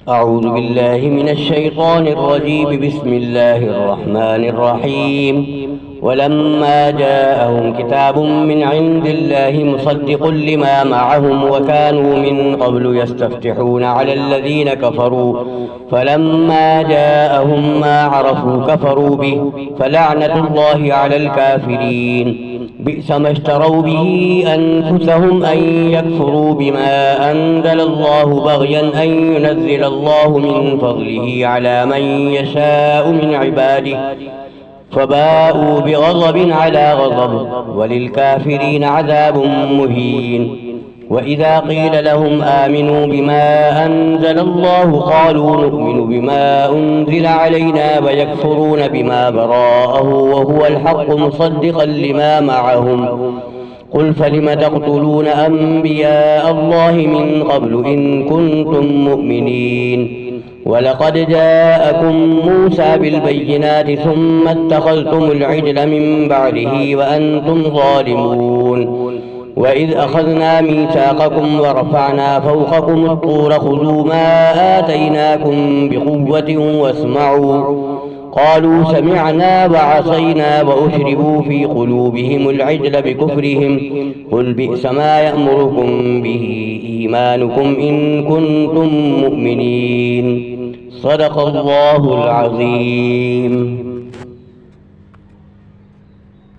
أعوذ بالله من الشيطان الرجيم. بسم الله الرحمن الرحيم. ولما جاءهم كتاب من عند الله مصدق لما معهم وكانوا من قبل يستفتحون على الذين كفروا فلما جاءهم ما عرفوا كفروا به فلعنة الله على الكافرين. بئس ما اشتروا به أنفسهم أن يكفروا بما أنزل الله بغيا أن ينزل الله من فضله على من يشاء من عباده فباءوا بغضب على غضب وللكافرين عذاب مهين. وإذا قيل لهم آمنوا بما أنزل الله قالوا نؤمن بما أنزل علينا ويكفرون بما براءه وهو الحق مصدقا لما معهم. قل فلم تقتلون أنبياء الله من قبل إن كنتم مؤمنين. ولقد جاءكم موسى بالبينات ثم اتخذتم العجل من بعده وأنتم ظالمون. وإذ أخذنا ميثاقكم ورفعنا فوقكم الطور خذوا ما آتيناكم بقوة واسمعوا قالوا سمعنا وعصينا وأشربوا في قلوبهم العجل بكفرهم. قل بئس ما يأمركم به إيمانكم إن كنتم مؤمنين. صدق الله العظيم.